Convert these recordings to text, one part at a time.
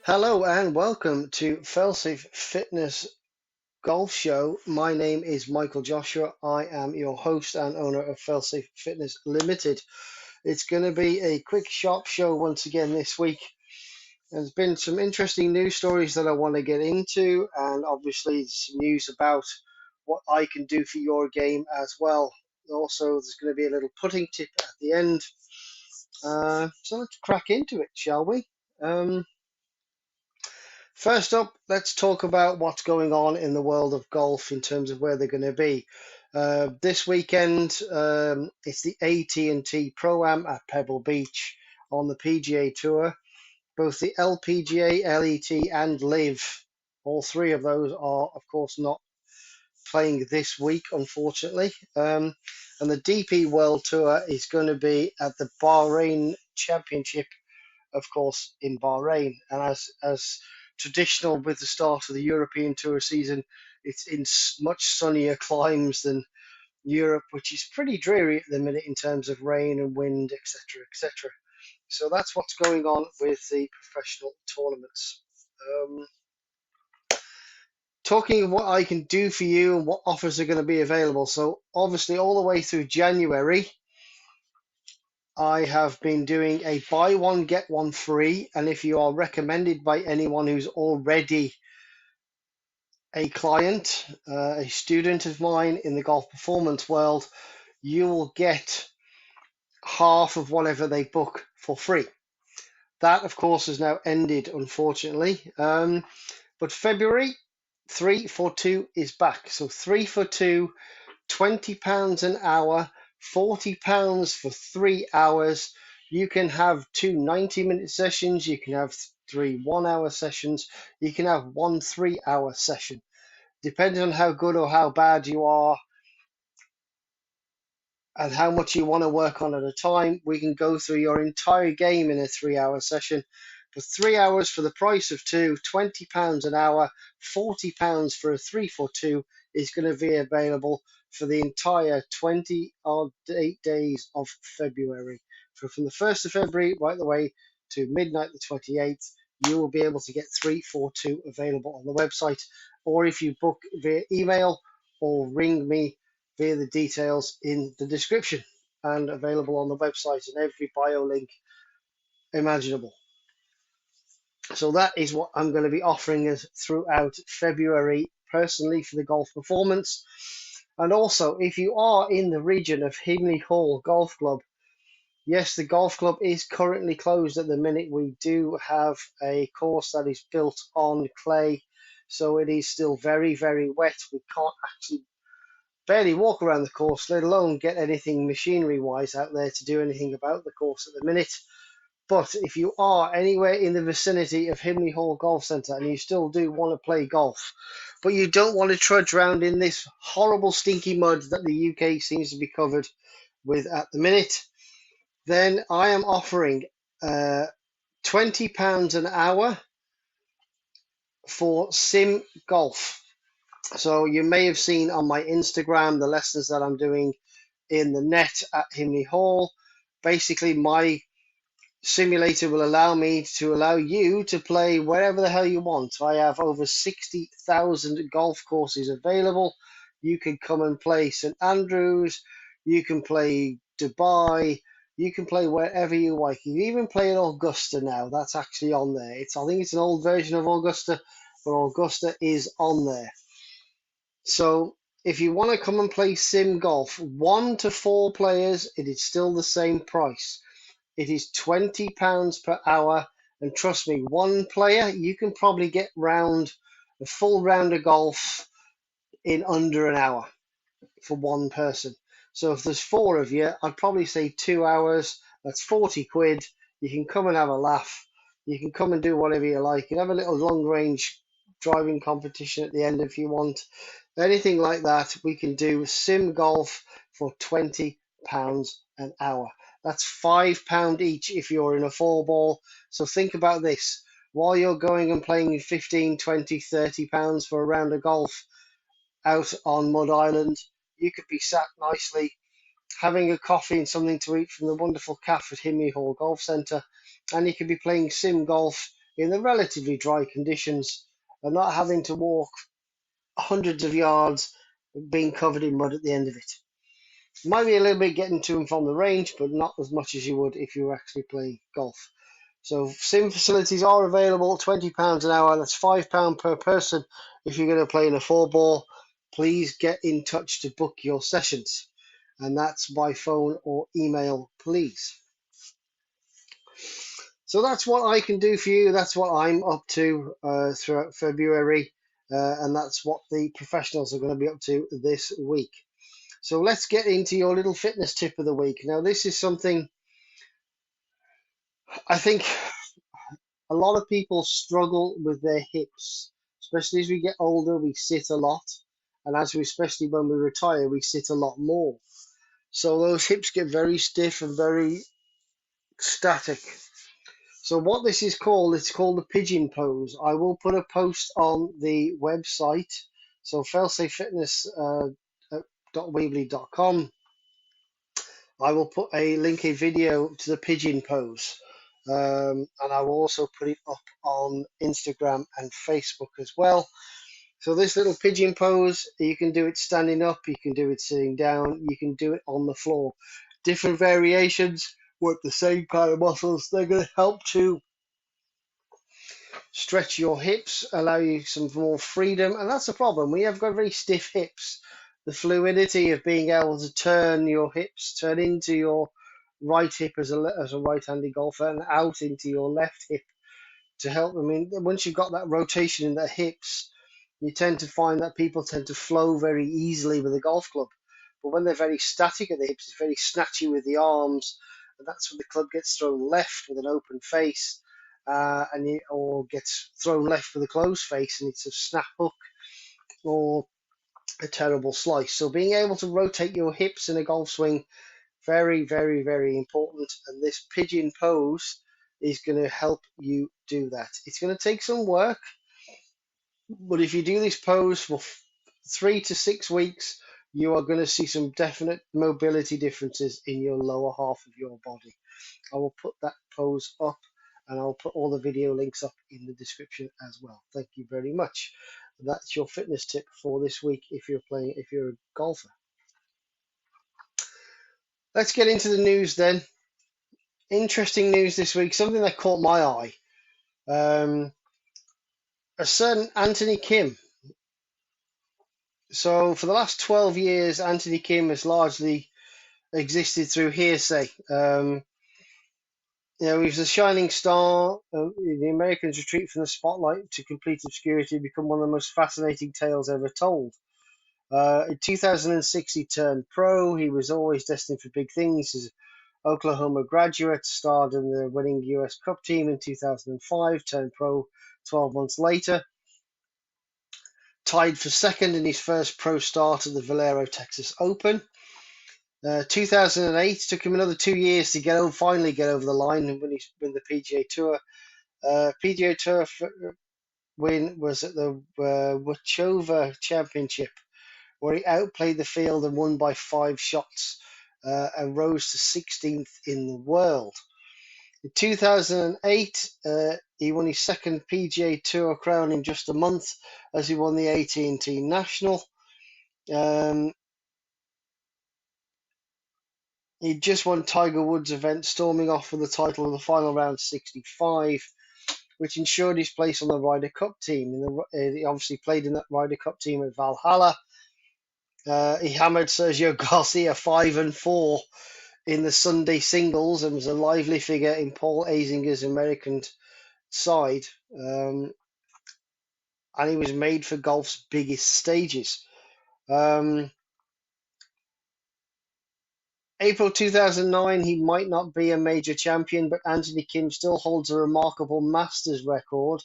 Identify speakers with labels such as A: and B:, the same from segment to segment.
A: Hello and welcome to Failsafe Fitness Golf Show. My name is Michael Joshua. I am your host and owner of Failsafe Fitness Limited. It's going to be a quick sharp show once again this week. There's been some interesting news stories that I want to get into, and obviously some news about what I can do for your game as well. Also, there's going to be a little putting tip at the end. So let's crack into it, shall we? First up, let's talk about what's going on in the world of golf in terms of where they're going to be. This weekend, it's the AT&T Pro-Am at Pebble Beach on the PGA Tour. Both the LPGA, LET, and LIV, all three of those are, of course, not playing this week, unfortunately. And the DP World Tour is going to be at the Bahrain Championship, of course, in Bahrain. And as traditional with the start of the European Tour season, it's in much sunnier climes than Europe, which is pretty dreary at the minute in terms of rain and wind, etc., etc. So that's what's going on with the professional tournaments. Um, Talking of what I can do for you and what offers are going to be available. So obviously all the way through January, I have been doing a buy one, get one free. And if you are recommended by anyone who's already a client, a student of mine in the golf performance world, you will get half of whatever they book for free. That, of course, has now ended, unfortunately. But February 3 for 2 is back. So 3 for 2, £20 an hour, £40 for 3 hours. You can have two 90-minute sessions. You can have three 1 hour sessions. You can have one 3 hour session. Depending on how good or how bad you are and how much you want to work on at a time, we can go through your entire game in a 3 hour session. For 3 hours for the price of two, £20 an hour, £40 for a 3 for 2 is going to be available for the entire 20 odd 8 days of February. So from the 1st of February right the way to midnight the 28th, you will be able to get 3 for 2 available on the website. Or if you book via email or ring me via the details in the description and available on the website and every bio link imaginable. So that is what I'm going to be offering us throughout February personally for the golf performance. And also, if you are in the region of Himley Hall Golf Club, yes, the golf club is currently closed at the minute. We do have a course that is built on clay, so it is still very, very wet. We can't actually barely walk around the course, let alone get anything machinery-wise out there to do anything about the course at the minute. But if you are anywhere in the vicinity of Himley Hall Golf Centre and you still do want to play golf, but you don't want to trudge around in this horrible stinky mud that the UK seems to be covered with at the minute, then I am offering £20 an hour for sim golf. So you may have seen on my Instagram the lessons that I'm doing in the net at Himley Hall. Basically, my simulator will allow you to play wherever the hell you want. I have over 60,000 golf courses available. You can come and play St Andrews, you can play Dubai, you can play wherever you like. You can even play in Augusta now. That's actually on there. I think it's an old version of Augusta, but Augusta is on there. So if you want to come and play sim golf, 1 to 4 players, it is still the same price. It is £20 per hour, and trust me, one player you can probably get round a full round of golf in under an hour for one person. So if there's 4 of you, I'd probably say 2 hours. That's 40 quid. You can come and have a laugh. You can come and do whatever you like. You can have a little long range driving competition at the end if you want. Anything like that, we can do sim golf for £20 an hour. That's £5 each if you're in a 4 ball. So think about this. While you're going and playing 15, 20, £30 for a round of golf out on Mud Island, you could be sat nicely having a coffee and something to eat from the wonderful cafe at Himley Hall Golf Centre, and you could be playing sim golf in the relatively dry conditions and not having to walk hundreds of yards being covered in mud at the end of it. Might be a little bit getting to and from the range, but not as much as you would if you were actually playing golf. So sim facilities are available, £20 an hour. That's £5 per person if you're going to play in a four ball. Please get in touch to book your sessions, and that's by phone or email, please. So that's what I can do for you. That's what I'm up to throughout February, and that's what the professionals are going to be up to this week. So let's get into your little fitness tip of the week. Now, this is something I think a lot of people struggle with their hips, especially as we get older. We sit a lot, and especially when we retire, we sit a lot more. So those hips get very stiff and very static. So what this is called, it's called the pigeon pose. I will put a post on the website, so failsafefitness.weebly.com. I will put a video to the pigeon pose, and I will also put it up on Instagram and Facebook as well. So this little pigeon pose, you can do it standing up, you can do it sitting down, you can do it on the floor. Different variations work the same kind of muscles. They're going to help to stretch your hips, allow you some more freedom, and that's the problem. We have got very stiff hips. The fluidity of being able to turn your hips, turn into your right hip as a right-handed golfer and out into your left hip to help. I mean, once you've got that rotation in the hips, you tend to find that people tend to flow very easily with a golf club. But when they're very static at the hips, it's very snatchy with the arms, and that's when the club gets thrown left with an open face, or gets thrown left with a closed face, and it's a snap hook or a terrible slice. So being able to rotate your hips in a golf swing, very, very, very important. And this pigeon pose is going to help you do that. It's going to take some work, but if you do this pose for 3 to 6 weeks, you are going to see some definite mobility differences in your lower half of your body. I will put that pose up, and I'll put all the video links up in the description as well. Thank you very much. That's your fitness tip for this week if you're a golfer. Let's get into the news then. Interesting news this week, something that caught my eye. A certain Anthony Kim. So for the last 12 years, Anthony Kim has largely existed through hearsay. He was a shining star. The Americans retreat from the spotlight to complete obscurity, become one of the most fascinating tales ever told. In 2006, he turned pro. He was always destined for big things. He's an Oklahoma graduate, starred in the winning US Cup team in 2005, turned pro 12 months later. Tied for second in his first pro start at the Valero Texas Open. 2008 took him another 2 years to finally get over the line and win the PGA Tour. PGA Tour win was at the Wachova Championship, where he outplayed the field and won by 5 shots, and rose to 16th in the world. In 2008, he won his second PGA Tour crown in just a month as he won the AT&T National. He just won Tiger Woods' event, storming off with the title of the final round 65, which ensured his place on the Ryder Cup team. He obviously played in that Ryder Cup team at Valhalla. He hammered Sergio Garcia 5-4 in the Sunday singles and was a lively figure in Paul Azinger's American side. And he was made for golf's biggest stages. April 2009, he might not be a major champion, but Anthony Kim still holds a remarkable Masters record.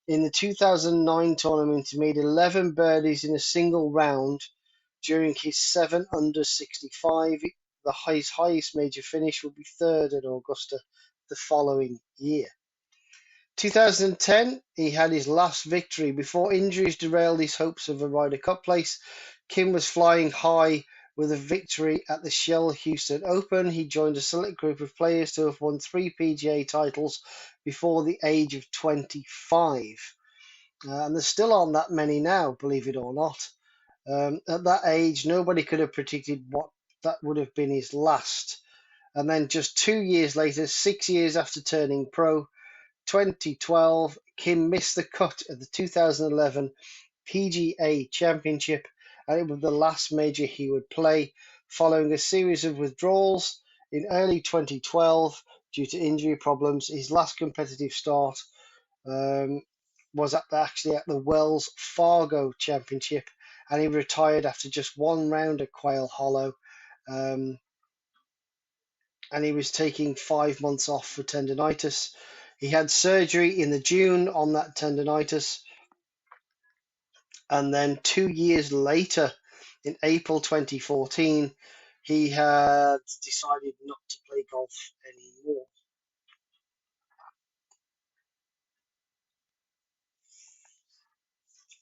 A: In the 2009 tournament, he made 11 birdies in a single round during his 7 under 65. His highest major finish would be third at Augusta the following year. 2010, he had his last victory. Before injuries derailed his hopes of a Ryder Cup place, Kim was flying high With a victory at the Shell Houston Open, he joined a select group of players to have won 3 PGA titles before the age of 25. And there still aren't that many now, believe it or not. At that age, nobody could have predicted what that would have been his last. And then just 2 years later, 6 years after turning pro, 2012, Kim missed the cut at the 2011 PGA Championship, and it was the last major he would play, following a series of withdrawals in early 2012 due to injury problems. His last competitive start um, was actually at the Wells Fargo Championship, and he retired after just one round at Quail Hollow. Um, and he was taking 5 months off for tendonitis. He had surgery in the June on that tendonitis, and then 2 years later, in April 2014, he had decided not to play golf anymore.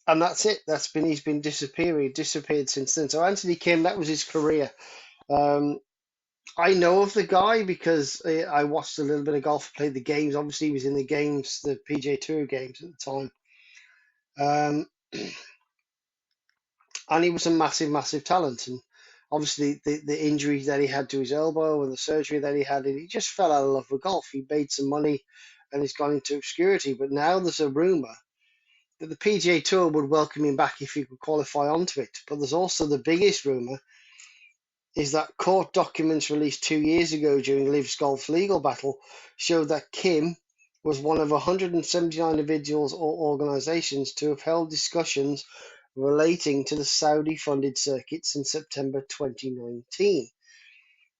A: And that's it. He's been disappeared since then. So Anthony Kim, that was his career. Um, I know of the guy because I watched a little bit of golf, played the games. Obviously, he was in the games, the PGA Tour games at the time. Um, and he was a massive, massive talent. And obviously, the injury that he had to his elbow and the surgery that he had, and he just fell out of love with golf. He made some money and he's gone into obscurity. But now there's a rumor that the PGA Tour would welcome him back if he could qualify onto it. But there's also the biggest rumor is that court documents released 2 years ago during Liv's golf legal battle showed that Kim was one of 179 individuals or organizations to have held discussions relating to the Saudi-funded circuits in September 2019.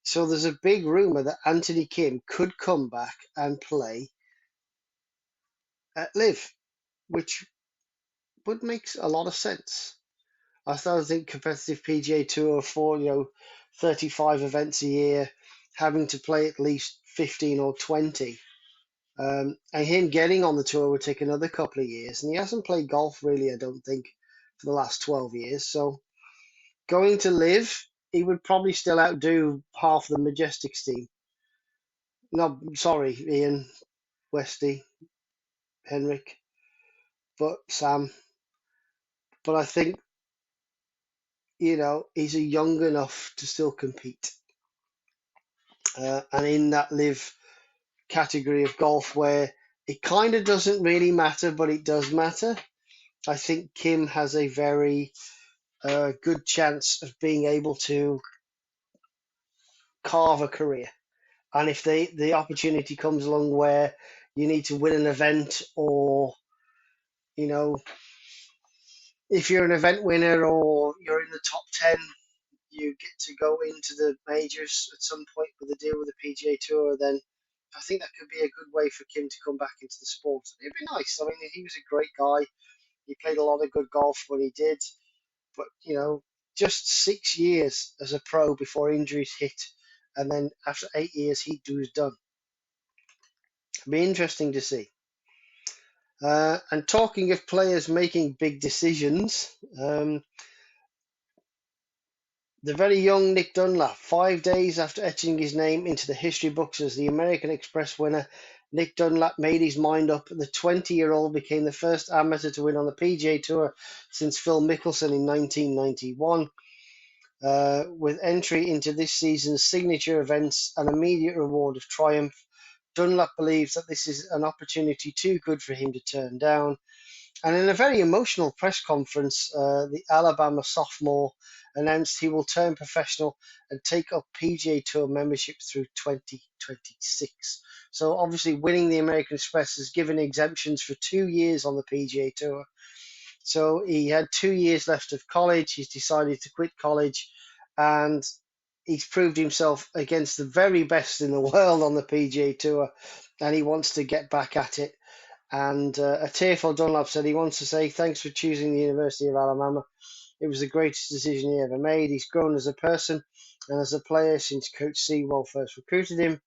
A: So there's a big rumor that Anthony Kim could come back and play at Liv, which would make a lot of sense. I still think competitive PGA Tour for 35 events a year, having to play at least 15 or 20, and him getting on the tour would take another couple of years. And he hasn't played golf really, I don't think, for the last 12 years. So going to Live, he would probably still outdo half the Majestics team. No, sorry, Ian, Westy, Henrik, but Sam. But I think he's a young enough to still compete. And in that Live category of golf where it kind of doesn't really matter, but it does matter, I think Kim has a very good chance of being able to carve a career. And if the opportunity comes along where you need to win an event, or you know, if you're an event winner or you're in the top 10, you get to go into the majors at some point with a deal with the PGA Tour, then I think that could be a good way for Kim to come back into the sport. It'd be nice. I mean, he was a great guy. He played a lot of good golf when he did, but just 6 years as a pro before injuries hit, and then after 8 years, he was done. It'd be interesting to see. And talking of players making big decisions, the very young Nick Dunlap, 5 days after etching his name into the history books as the American Express winner, Nick Dunlap made his mind up. The 20-year-old became the first amateur to win on the PGA Tour since Phil Mickelson in 1991. With entry into this season's signature events and immediate reward of triumph, Dunlap believes that this is an opportunity too good for him to turn down. And in a very emotional press conference, the Alabama sophomore announced he will turn professional and take up PGA Tour membership through 2026. So obviously winning the American Express has given exemptions for 2 years on the PGA Tour. So he had 2 years left of college. He's decided to quit college, and he's proved himself against the very best in the world on the PGA Tour, and he wants to get back at it. And a tearful Dunlap said he wants to say thanks for choosing the University of Alabama. It was the greatest decision he ever made. He's grown as a person and as a player since Coach Sewell first recruited him.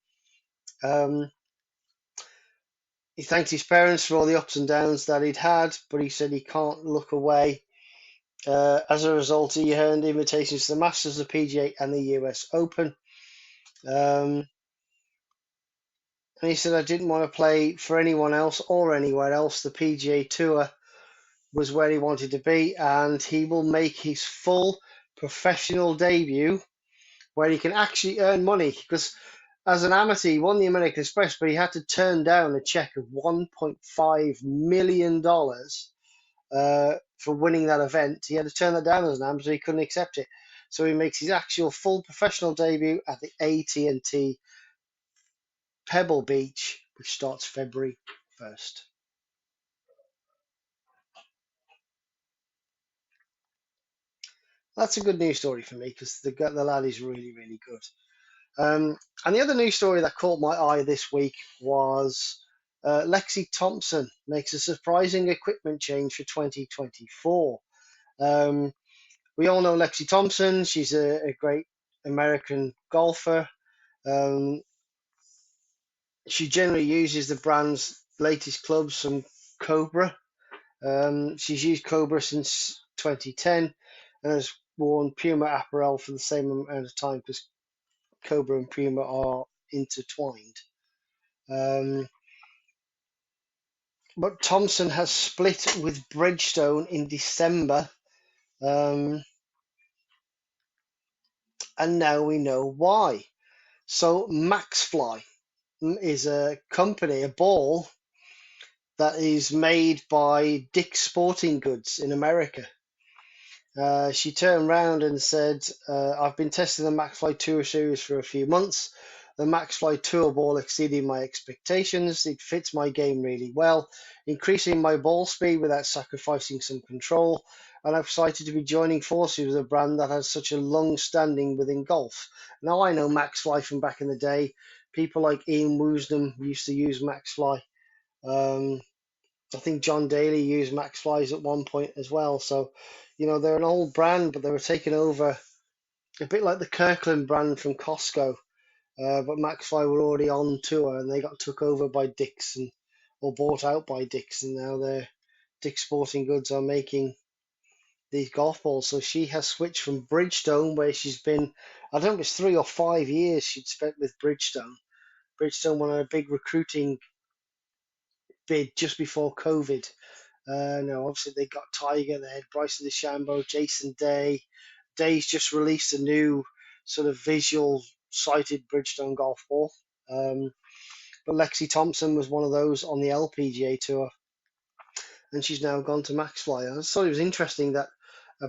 A: He thanked his parents for all the ups and downs that he'd had, but he said he can't look away As a result, he earned invitations to the Masters, the PGA, and the US Open. Um, and he said, I didn't want to play for anyone else or anywhere else. The PGA Tour was where he wanted to be, and he will make his full professional debut where he can actually earn money. Because as an amateur, he won the American Express, but he had to turn down a check of $1.5 million for winning that event. He had to turn that down as an amateur. He couldn't accept it. So he makes his actual full professional debut at the AT&T Pebble Beach, which starts February 1st. That's a good news story for me because the lad is really, really good. And the other news story that caught my eye this week was Lexi Thompson makes a surprising equipment change for 2024. Um, we all know Lexi Thompson. She's a great American golfer. Um, she generally uses the brand's latest clubs from Cobra. She's used Cobra since 2010 and has worn Puma apparel for the same amount of time because Cobra and Puma are intertwined. Um, but Thompson has split with Bridgestone in December, um, and now we know why. So MaxFly is a company, a ball that is made by Dick's Sporting Goods in America. She turned around and said, I've been testing the MaxFly Tour Series for a few months. The MaxFly Tour ball exceeded my expectations. It fits my game really well, increasing my ball speed without sacrificing some control. And I'm excited to be joining forces with a brand that has such a long standing within golf. Now, I know MaxFly from back in the day. People like Ian Woosnam used to use MaxFly. Um, I think John Daly used Max Flies at one point as well. So, they're an old brand, but they were taken over a bit like the Kirkland brand from Costco. But Max Fly were already on tour and they got took over by Dick's or bought out by Dick's, and now Dick's Sporting Goods are making these golf balls. So she has switched from Bridgestone, where she's been, I don't know if it's 3 or 5 years she'd spent with Bridgestone. Bridgestone won a big recruiting bid just before COVID. No, obviously they got Tiger, they had Bryson DeChambeau, Jason Day. Day's just released a new sort of visual sighted Bridgestone golf ball. Um, but Lexi Thompson was one of those on the LPGA tour, and she's now gone to MaxFly. I just thought it was interesting that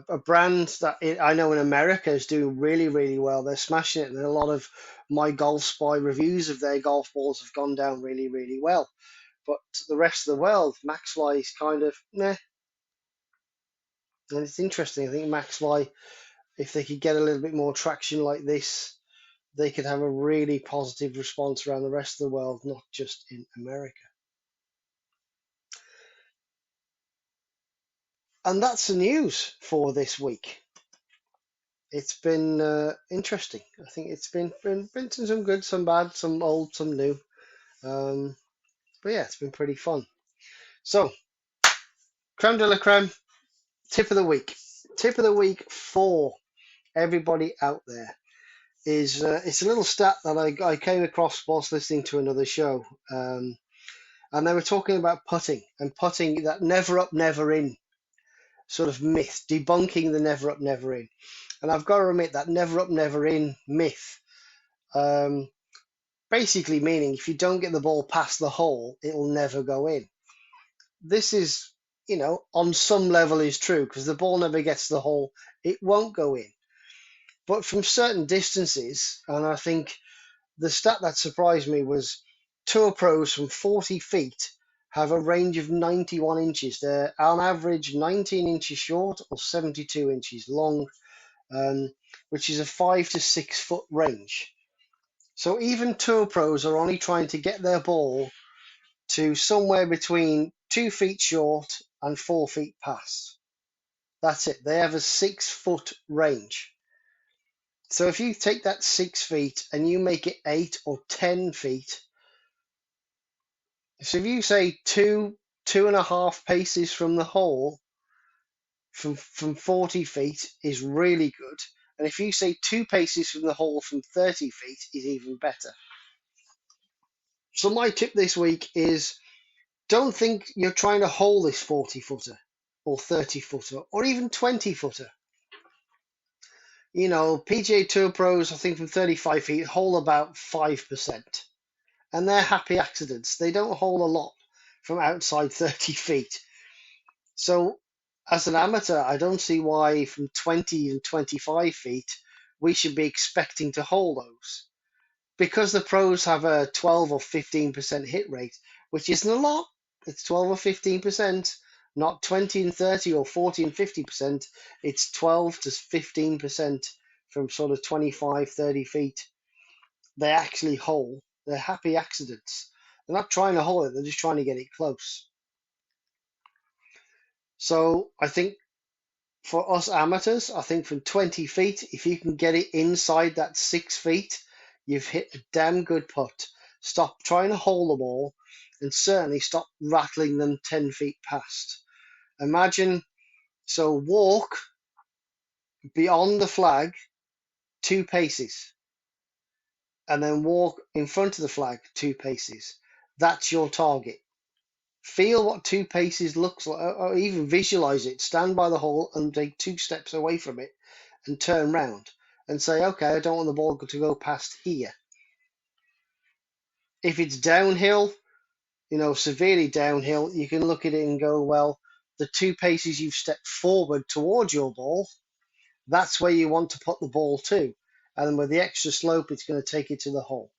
A: a brand that I know in America is doing really, really well. They're smashing it, and a lot of my Golf Spy reviews of their golf balls have gone down really, really well. But the rest of the world, MaxFly is kind of meh. And it's interesting. I think MaxFly, if they could get a little bit more traction like this, they could have a really positive response around the rest of the world, not just in America. And that's the news for this week. It's been interesting. I think it's been some good, some bad, some old, some new. But yeah, it's been pretty fun. So, creme de la creme, tip of the week. Tip of the week for everybody out there is it's a little stat that I came across whilst listening to another show. And they were talking about putting and putting, that never up, never in sort of myth, debunking the never up, never in. And I've got to admit that never up, never in myth, um, basically meaning if you don't get the ball past the hole, it'll never go in. This is, on some level is true because the ball never gets to the hole, it won't go in. But from certain distances, and I think the stat that surprised me was tour pros from 40 feet have a range of 91 inches. They're on average 19 inches short or 72 inches long, which is a 5 to 6 foot range. So even tour pros are only trying to get their ball to somewhere between 2 feet short and 4 feet past. That's it. They have a 6 foot range. So if you take that 6 feet and you make it 8 or 10 feet, so if you say two and a half paces from the hole, from 40 feet is really good. And if you say 2 paces from the hole from 30 feet is even better. So my tip this week is don't think you're trying to hole this 40 footer or 30 footer or even 20 footer. PGA Tour pros, I think from 35 feet, hole about 5%. And they're happy accidents. They don't hole a lot from outside 30 feet. So as an amateur, I don't see why from 20 and 25 feet we should be expecting to hole those. Because the pros have a 12 or 15% hit rate, which isn't a lot. It's 12 or 15%, not 20 and 30 or 40 and 50%. It's 12 to 15% from sort of 25, 30 feet. They actually hole. They're happy accidents. They're not trying to hole it, they're just trying to get it close. So I think for us amateurs, I think from 20 feet, if you can get it inside that 6 feet, you've hit a damn good putt. Stop trying to hole the ball and certainly stop rattling them 10 feet past. Imagine, so walk beyond the flag 2 paces and then walk in front of the flag 2 paces. That's your target. Feel what 2 paces looks like, or even visualize it. Stand by the hole and take 2 steps away from it and turn round and say, okay, I don't want the ball to go past here. If it's downhill, severely downhill, you can look at it and go, well, the 2 paces you've stepped forward towards your ball, that's where you want to put the ball to. And then with the extra slope, it's going to take it to the hole.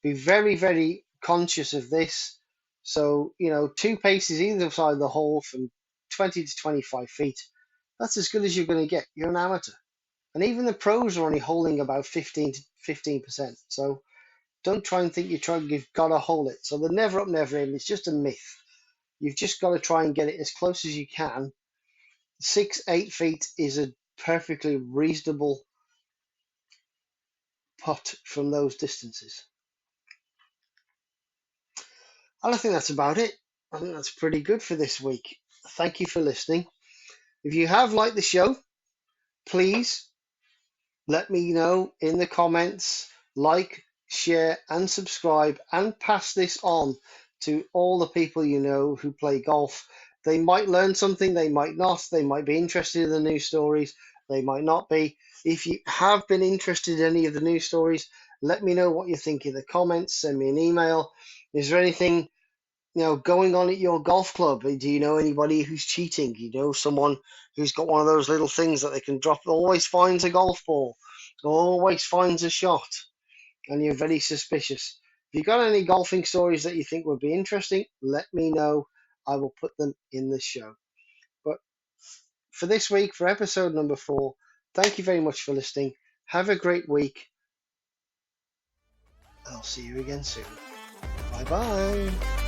A: Be very, very conscious of this. So, 2 paces either side of the hole from 20 to 25 feet, that's as good as you're going to get. You're an amateur. And even the pros are only holding about 15 to 15%. So don't try and think you've got to hold it. So the never up, never in, it's just a myth. You've just got to try and get it as close as you can. 6, 8 feet is a perfectly reasonable putt from those distances. And I think that's about it. I think that's pretty good for this week. Thank you for listening. If you have liked the show, please let me know in the comments. Like, share, and subscribe, and pass this on to all the people you know who play golf. They might learn something, they might not. They might be interested in the news stories, they might not be. If you have been interested in any of the news stories, let me know what you think in the comments. Send me an email. Is there anything going on at your golf club? Do you know anybody who's cheating? You know someone who's got one of those little things that they can drop, always finds a golf ball, always finds a shot, and you're very suspicious. If you've got any golfing stories that you think would be interesting, let me know. I will put them in the show. But for this week, for episode number 4, thank you very much for listening. Have a great week. I'll see you again soon. Bye bye.